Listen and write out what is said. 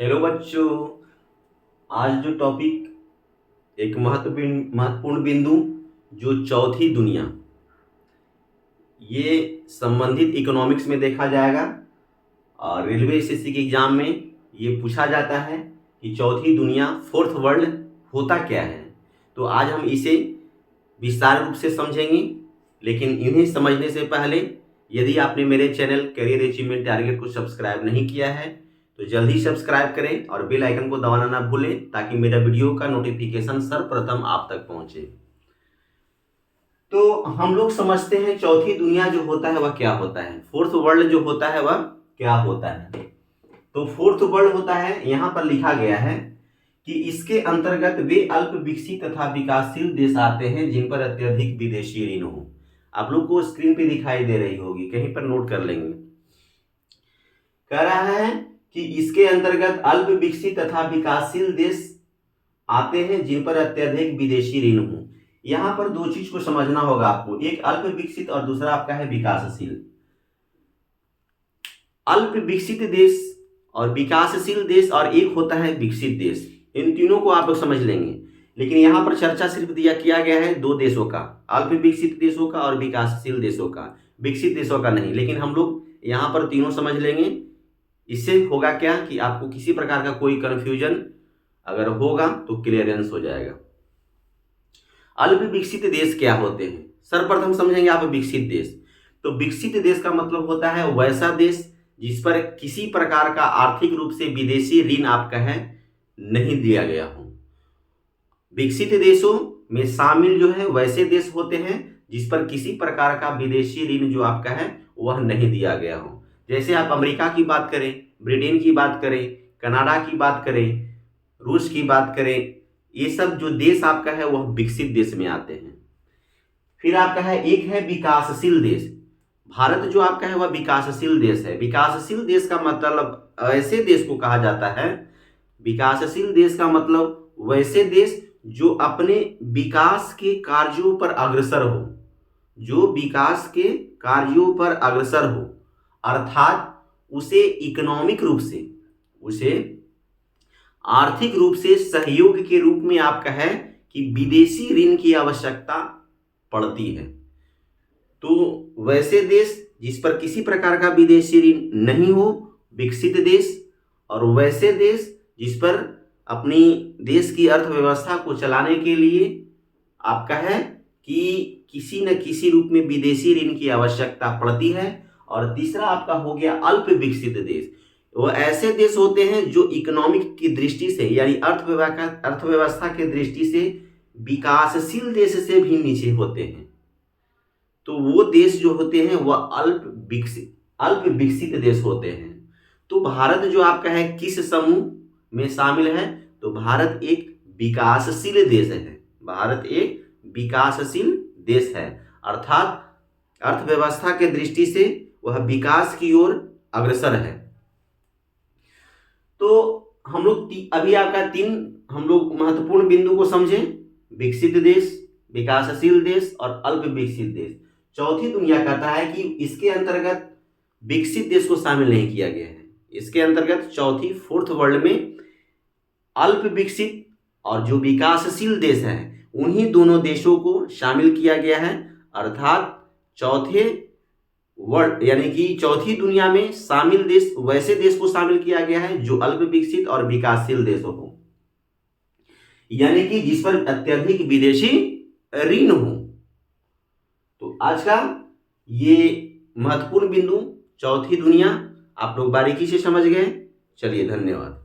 Hello बच्चों। आज जो टॉपिक एक महत्वपूर्ण बिंदु जो चौथी दुनिया, ये संबंधित इकोनॉमिक्स में देखा जाएगा और रेलवे एसएससी के एग्जाम में ये पूछा जाता है कि चौथी दुनिया फोर्थ वर्ल्ड होता क्या है। तो आज हम इसे विस्तार रूप से समझेंगे, लेकिन इन्हें समझने से पहले यदि आपने मेरे चैनल करियर अचीवमेंट टारगेट को सब्सक्राइब नहीं किया है तो जल्दी सब्सक्राइब करें और बेल आइकन को दबाना ना भूलें ताकि मेरा वीडियो का नोटिफिकेशन सर्वप्रथम आप तक पहुंचे। तो हम लोग समझते हैं चौथी दुनिया जो होता है वह क्या होता है, फोर्थ वर्ल्ड जो होता है वह क्या होता है। तो फोर्थ वर्ल्ड होता है, यहां पर लिखा गया है कि इसके अंतर्गत वे अल्प विकसित तथा विकासशील देश आते हैं जिन पर अत्यधिक विदेशी ऋण हो। आप लोग को स्क्रीन पे दिखाई दे रही होगी, कहीं पर नोट कर लेंगे। कह रहा है कि इसके अंतर्गत अल्प विकसित तथा विकासशील देश आते हैं जिन पर अत्यधिक विदेशी ऋण हो। यहां पर दो चीज को समझना होगा आपको, एक अल्प विकसित और दूसरा आपका है विकासशील। अल्प विकसित देश और विकासशील देश और एक होता है विकसित देश। इन तीनों को आप लोग समझ लेंगे, लेकिन यहां पर चर्चा सिर्फ किया गया है दो देशों का, अल्प विकसित देशों का और विकासशील देशों का, विकसित देशों का नहीं। लेकिन हम लोग यहां पर तीनों समझ लेंगे। इससे होगा क्या कि आपको किसी प्रकार का कोई कंफ्यूजन अगर होगा तो क्लियरेंस हो जाएगा। अल्प विकसित देश क्या होते हैं, सर्वप्रथम समझेंगे आप विकसित देश। तो विकसित देश का मतलब होता है वैसा देश जिस पर किसी प्रकार का आर्थिक रूप से विदेशी ऋण आपका है नहीं दिया गया हो। विकसित देशों में शामिल जो है वैसे देश होते हैं जिस पर किसी प्रकार का विदेशी ऋण जो आपका है वह नहीं दिया गया हो। जैसे आप अमेरिका की बात करें, ब्रिटेन की बात करें, कनाडा की बात करें, रूस की बात करें, ये सब जो देश आपका है वह विकसित देश में आते हैं। फिर आपका है एक है विकासशील देश। भारत जो आपका है वह विकासशील देश है। विकासशील देश का मतलब ऐसे देश को कहा जाता है, विकासशील देश का मतलब वैसे देश जो अपने विकास के कार्यों पर अग्रसर हो, जो विकास के कार्यों पर अग्रसर हो, अर्थात उसे इकोनॉमिक रूप से, उसे आर्थिक रूप से सहयोग के रूप में आपका है कि विदेशी ऋण की आवश्यकता पड़ती है। तो वैसे देश जिस पर किसी प्रकार का विदेशी ऋण नहीं हो, विकसित देश, और वैसे देश जिस पर अपनी देश की अर्थव्यवस्था को चलाने के लिए आपका है कि किसी न किसी रूप में विदेशी ऋण की आवश्यकता पड़ती है। और तीसरा आपका हो गया अल्प विकसित देश। वो ऐसे देश होते हैं जो इकोनॉमिक की दृष्टि से यानी अर्थव्यवस्था की दृष्टि से विकासशील देश से भी नीचे होते हैं। तो वो देश जो होते हैं वह अल्प विकसित देश होते हैं। तो भारत जो आपका है किस समूह में शामिल है, तो भारत एक विकासशील देश है। भारत एक विकासशील देश है, अर्थात अर्थव्यवस्था के दृष्टि से वह विकास की ओर अग्रसर है। तो हम लोग अभी आपका तीन हम लोग महत्वपूर्ण बिंदु को समझे, विकसित देश, विकासशील देश और अल्प विकसित देश। चौथी दुनिया कहता है कि इसके अंतर्गत विकसित देश को शामिल नहीं किया गया है। इसके अंतर्गत चौथी फोर्थ वर्ल्ड में अल्प विकसित और जो विकासशील देश हैं उन्हीं दोनों देशों को शामिल किया गया है, अर्थात चौथे वर्ल्ड यानी कि चौथी दुनिया में शामिल देश वैसे देश को शामिल किया गया है जो अल्प विकसित और विकासशील देशों को, यानी कि जिस पर अत्यधिक विदेशी ऋण हो। तो आज का ये महत्वपूर्ण बिंदु चौथी दुनिया आप लोग बारीकी से समझ गए। चलिए, धन्यवाद।